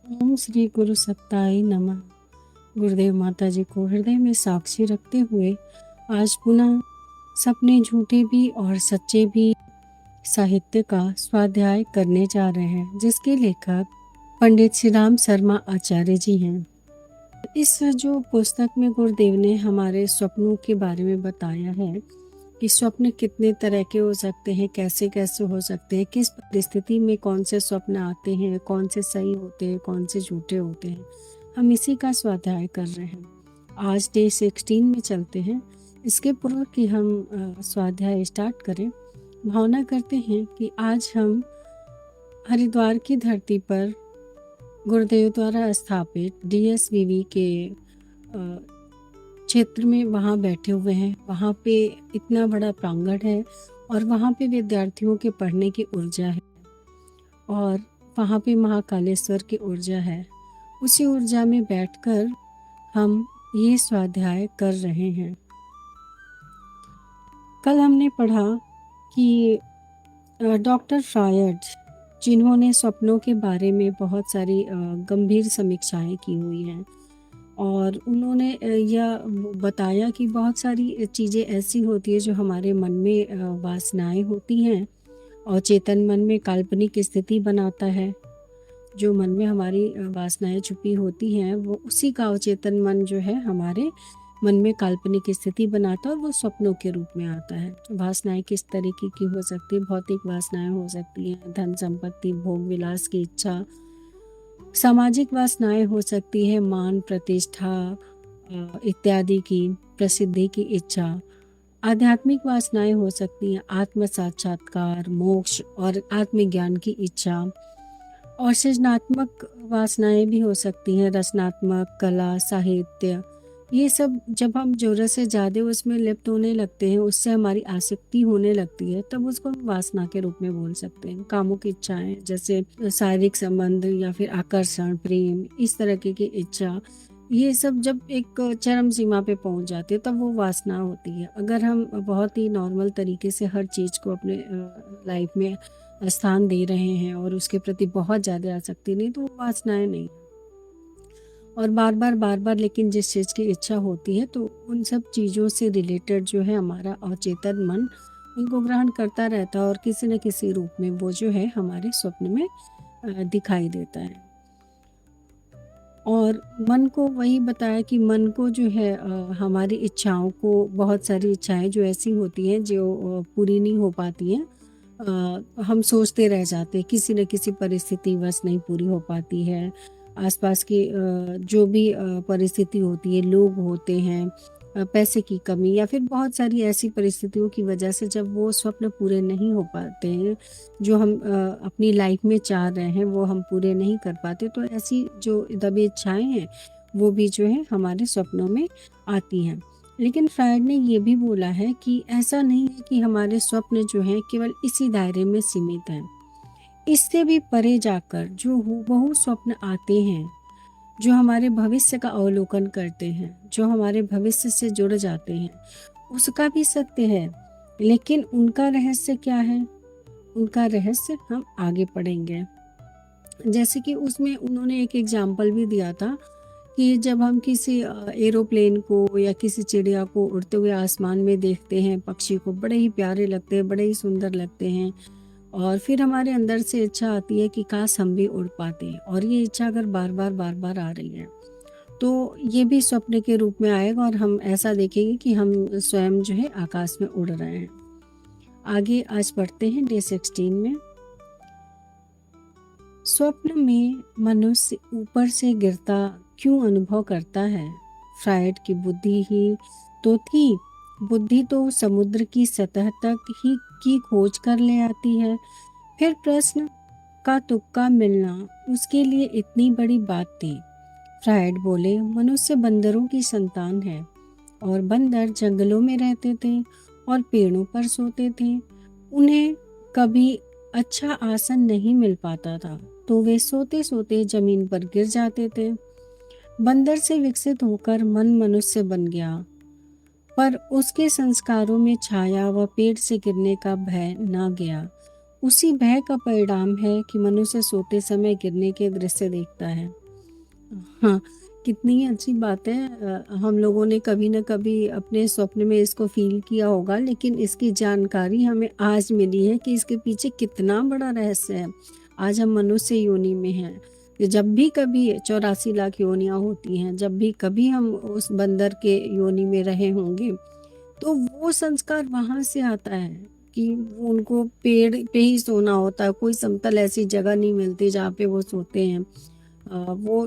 ओम श्री गुरु सत्ताई नमः। गुरुदेव माता जी को हृदय में साक्षी रखते हुए आज पुनः सपने झूठे भी और सच्चे भी साहित्य का स्वाध्याय करने जा रहे हैं, जिसके लेखक पंडित श्री राम शर्मा आचार्य जी हैं। इस जो पुस्तक में गुरुदेव ने हमारे स्वप्नों के बारे में बताया है कि स्वप्न कितने तरह के हो सकते हैं, कैसे कैसे हो सकते हैं, किस परिस्थिति में कौन से स्वप्न आते हैं, कौन से सही होते हैं, कौन से झूठे होते हैं। हम इसी का स्वाध्याय कर रहे हैं। आज डे 16 में चलते हैं। इसके पूर्व कि हम स्वाध्याय स्टार्ट करें, भावना करते हैं कि आज हम हरिद्वार की धरती पर गुरुदेव द्वारा स्थापित DSVV के क्षेत्र में वहाँ बैठे हुए हैं। वहाँ पे इतना बड़ा प्रांगण है और वहाँ पे विद्यार्थियों के पढ़ने की ऊर्जा है और वहाँ पे महाकालेश्वर की ऊर्जा है। उसी ऊर्जा में बैठकर हम ये स्वाध्याय कर रहे हैं। कल हमने पढ़ा कि डॉक्टर फ्रायड, जिन्होंने स्वप्नों के बारे में बहुत सारी गंभीर समीक्षाएं की हुई हैं और उन्होंने यह बताया कि बहुत सारी चीज़ें ऐसी होती है जो हमारे मन में वासनाएं होती हैं और चेतन मन में काल्पनिक स्थिति बनाता है। जो मन में हमारी वासनाएं छुपी होती हैं वो उसी का अवचेतन मन जो है हमारे मन में काल्पनिक स्थिति बनाता है और वो स्वप्नों के रूप में आता है। वासनाएं किस तरीके की हो सकती है? भौतिक वासनाएं हो सकती हैं, धन संपत्ति, भोग विलास की इच्छा। सामाजिक वासनाएं हो सकती है, मान प्रतिष्ठा इत्यादि की, प्रसिद्धि की इच्छा। आध्यात्मिक वासनाएं हो सकती हैं, आत्म साक्षात्कार, मोक्ष और आत्मज्ञान की इच्छा। और सृजनात्मक वासनाएं भी हो सकती हैं, रचनात्मक, कला, साहित्य। ये सब जब हम ज़रूरत से ज़्यादा उसमें लिप्त होने लगते हैं, उससे हमारी आसक्ति होने लगती है, तब उसको हम वासना के रूप में बोल सकते हैं। कामुक इच्छाएं जैसे शारीरिक संबंध या फिर आकर्षण, प्रेम, इस तरह की इच्छा, ये सब जब एक चरम सीमा पे पहुंच जाते हैं तब वो वासना होती है। अगर हम बहुत ही नॉर्मल तरीके से हर चीज़ को अपने लाइफ में स्थान दे रहे हैं और उसके प्रति बहुत ज़्यादा आसक्ति नहीं, तो वो वासनाएं नहीं। और बार बार लेकिन जिस चीज़ की इच्छा होती है तो उन सब चीज़ों से रिलेटेड जो है हमारा अवचेतन मन उनको ग्रहण करता रहता है और किसी न किसी रूप में वो जो है हमारे स्वप्न में दिखाई देता है। और मन को वही बताया कि मन को जो है हमारी इच्छाओं को, बहुत सारी इच्छाएं जो ऐसी होती हैं जो पूरी नहीं हो पाती हैं, हम सोचते रह जाते हैं, किसी न किसी परिस्थिति वश नहीं पूरी हो पाती है। आसपास की जो भी परिस्थिति होती है, लोग होते हैं, पैसे की कमी या फिर बहुत सारी ऐसी परिस्थितियों की वजह से जब वो स्वप्न पूरे नहीं हो पाते हैं, जो हम अपनी लाइफ में चाह रहे हैं वो हम पूरे नहीं कर पाते, तो ऐसी जो दबी इच्छाएं हैं वो भी जो है हमारे स्वप्नों में आती हैं। लेकिन फ्रायड ने ये भी बोला है कि ऐसा नहीं है कि हमारे स्वप्न जो हैं केवल इसी दायरे में सीमित हैं। इससे भी परे जाकर जो हूबहू स्वप्न आते हैं, जो हमारे भविष्य का अवलोकन करते हैं, जो हमारे भविष्य से जुड़ जाते हैं, उसका भी सत्य है। लेकिन उनका रहस्य क्या है? उनका रहस्य हम आगे पढ़ेंगे। जैसे कि उसमें उन्होंने एक एग्जाम्पल भी दिया था कि जब हम किसी एरोप्लेन को या किसी चिड़िया को उड़ते हुए आसमान में देखते हैं, पक्षी को बड़े ही प्यारे लगते हैं, बड़े ही सुंदर लगते हैं, और फिर हमारे अंदर से इच्छा आती है कि काश हम भी उड़ पाते। और ये इच्छा अगर बार बार आ रही है तो ये भी स्वप्न के रूप में आएगा और हम ऐसा देखेंगे कि हम स्वयं जो है आकाश में उड़ रहे हैं। आगे आज पढ़ते हैं डे 16 में। स्वप्न में मनुष्य ऊपर से गिरता क्यों अनुभव करता है? फ्रायड की बुद्धि ही तो थी। बुद्धि तो समुद्र की सतह तक ही की खोज कर ले आती है। फिर प्रश्न का तुक्का मिलना उसके लिए इतनी बड़ी बात थी। फ्रायड बोले, मनुष्य बंदरों की संतान है और बंदर जंगलों में रहते थे और पेड़ों पर सोते थे। उन्हें कभी अच्छा आसन नहीं मिल पाता था तो वे सोते सोते जमीन पर गिर जाते थे। बंदर से विकसित होकर मन मनुष्य बन गया, पर उसके संस्कारों में छाया व पेड़ से गिरने का भय न गया। उसी भय का परिणाम है कि मनुष्य सोते समय गिरने के दृश्य देखता है। हाँ, कितनी अच्छी बात है। हम लोगों ने कभी न कभी अपने स्वप्न में इसको फ़ील किया होगा, लेकिन इसकी जानकारी हमें आज मिली है कि इसके पीछे कितना बड़ा रहस्य है। आज हम मनुष्य योनि में हैं। कि जब भी कभी 84 लाख योनियाँ होती हैं, जब भी कभी हम उस बंदर के योनि में रहे होंगे, तो वो संस्कार वहाँ से आता है कि वो उनको पेड़ पे ही सोना होता है। कोई समतल ऐसी जगह नहीं मिलती जहाँ पे वो सोते हैं। वो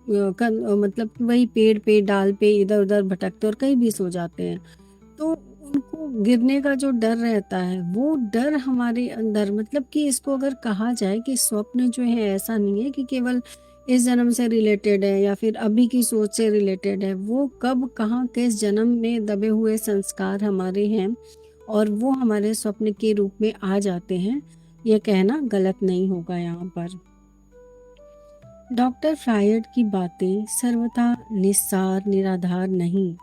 मतलब वही पेड़ पे, डाल पे इधर-उधर भटकते और कहीं भी सो जाते हैं। तो उनको गिरने का जो डर रहता है, वो डर हमारे अंदर, मतलब कि इसको अगर कहा जाए कि स्वप्न जो है ऐसा नहीं है कि केवल इस जन्म से रिलेटेड है या फिर अभी की सोच से रिलेटेड है। वो कब, कहाँ, किस जन्म में दबे हुए संस्कार हमारे हैं और वो हमारे स्वप्न के रूप में आ जाते हैं, ये कहना गलत नहीं होगा यहाँ पर। डॉक्टर फ्रायड की बातें सर्वथा निस्सार निराधार नहीं।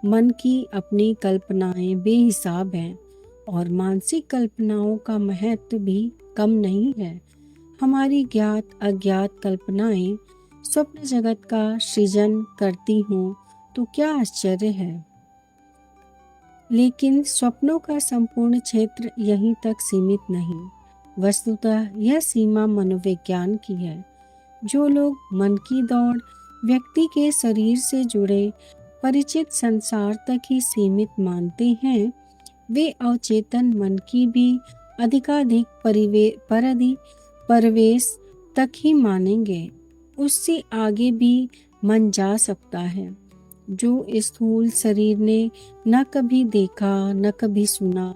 मन की अपनी कल्पनाएं बेहिसाब हैं और मानसिक कल्पनाओं का महत्व भी कम नहीं है। हमारी ज्ञात अज्ञात कल्पनाएं स्वप्न जगत का सृजन करती हों तो क्या आश्चर्य है। लेकिन स्वप्नों का संपूर्ण क्षेत्र यहीं तक सीमित नहीं। वस्तुतः यह सीमा मनोविज्ञान की है। जो लोग मन की दौड़, व्यक्ति के शरीर से जुड़े परिचित संसार तक ही सीमित मानते हैं, वे अवचेतन मन की भी अधिकाधिक परवेश तक ही मानेंगे। उससे आगे भी मन जा सकता है। जो स्थूल शरीर ने न कभी देखा न कभी सुना,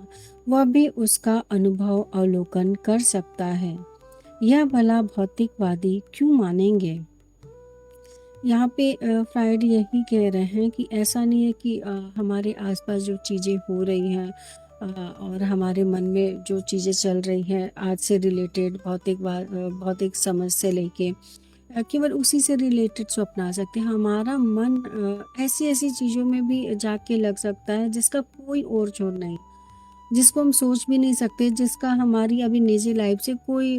वह भी उसका अनुभव अवलोकन कर सकता है। यह भला भौतिकवादी क्यों मानेंगे। यहाँ पे फ्रायड यही कह रहे हैं कि ऐसा नहीं है कि हमारे आसपास जो चीज़ें हो रही हैं और हमारे मन में जो चीज़ें चल रही हैं आज से रिलेटेड, भौतिक समझ से लेके केवल उसी से रिलेटेड स्वप्न आ सकते हैं। हमारा मन ऐसी ऐसी चीज़ों में भी जाके लग सकता है जिसका कोई और छोर नहीं, जिसको हम सोच भी नहीं सकते, जिसका हमारी अभी निजी लाइफ से कोई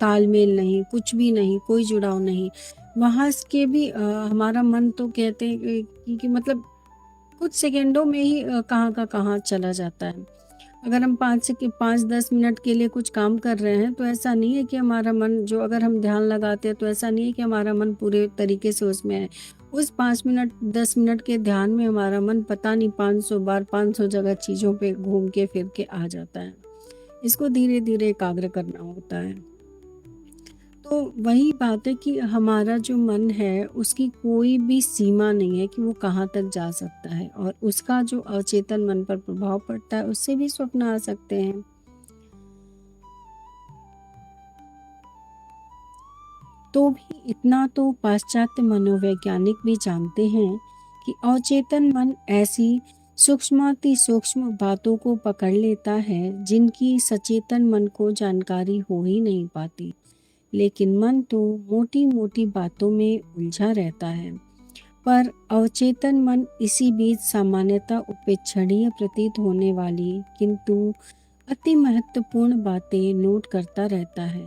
तालमेल नहीं, कुछ भी नहीं, कोई जुड़ाव नहीं। वहाँ के भी हमारा मन तो कहते हैं कि मतलब कुछ सेकंडों में ही कहाँ का कहाँ चला जाता है। अगर हम 5-10 मिनट के लिए कुछ काम कर रहे हैं तो ऐसा नहीं है कि हमारा मन, जो अगर हम ध्यान लगाते हैं तो ऐसा नहीं है कि हमारा मन पूरे तरीके से उसमें है। उस 5 मिनट 10 मिनट के ध्यान में हमारा मन पता नहीं 500 बार 500 जगह चीज़ों पे घूम के फिर के आ जाता है। इसको धीरे धीरे एकाग्र करना होता है। तो वही बात है कि हमारा जो मन है उसकी कोई भी सीमा नहीं है कि वो कहाँ तक जा सकता है, और उसका जो अवचेतन मन पर प्रभाव पड़ता है उससे भी स्वप्न आ सकते हैं। तो भी इतना तो पाश्चात्य मनोवैज्ञानिक भी जानते हैं कि अवचेतन मन ऐसी सूक्ष्माति सूक्ष्म बातों को पकड़ लेता है जिनकी सचेतन मन को जानकारी हो ही नहीं पाती। लेकिन मन तो मोटी मोटी बातों में उलझा रहता है। पर अवचेतन मन इसी बीच सामान्यतः उपेक्षणीय प्रतीत होने वाली किंतु अति महत्वपूर्ण बातें नोट करता रहता है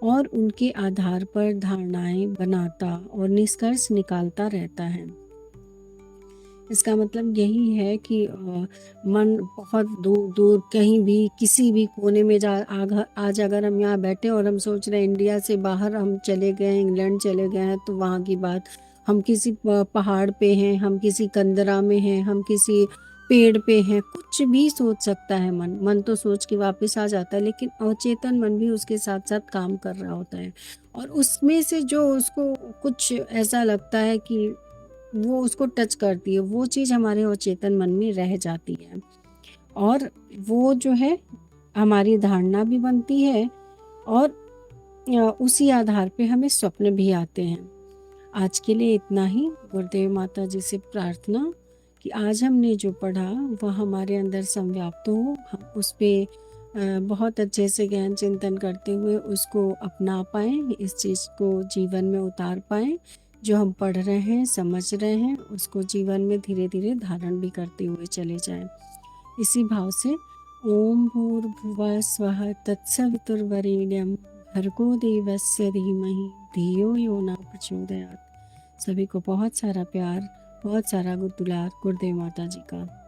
और उनके आधार पर धारणाएं बनाता और निष्कर्ष निकालता रहता है। इसका मतलब यही है कि मन बहुत दूर दूर कहीं भी किसी भी कोने में आज अगर हम यहाँ बैठे और हम सोच रहे हैं इंडिया से बाहर हम चले गए हैं, इंग्लैंड चले गए हैं, तो वहाँ की बात, हम किसी पहाड़ पे हैं, हम किसी कंदरा में हैं, हम किसी पेड़ पे हैं, कुछ भी सोच सकता है मन। मन तो सोच के वापस आ जाता है, लेकिन अवचेतन मन भी उसके साथ साथ काम कर रहा होता है और उसमें से जो उसको कुछ ऐसा लगता है कि वो उसको टच करती है, वो चीज़ हमारे अवचेतन मन में रह जाती है और वो जो है हमारी धारणा भी बनती है और उसी आधार पे हमें स्वप्न भी आते हैं। आज के लिए इतना ही। गुरुदेव माता जी से प्रार्थना कि आज हमने जो पढ़ा वह हमारे अंदर संव्याप्त हो, हम उस पे बहुत अच्छे से गहन चिंतन करते हुए उसको अपना पाएँ, इस चीज़ को जीवन में उतार पाएँ। जो हम पढ़ रहे हैं, समझ रहे हैं, उसको जीवन में धीरे धीरे धारण भी करते हुए चले जाएं। इसी भाव से ओम भूर्भुवः स्वः तत्सवितुर्वरेण्यं भर्गो देवस्य धीमहि धियो यो न प्रचोदयात्। सभी को बहुत सारा प्यार, बहुत सारा दुलार गुरुदेव माता जी का।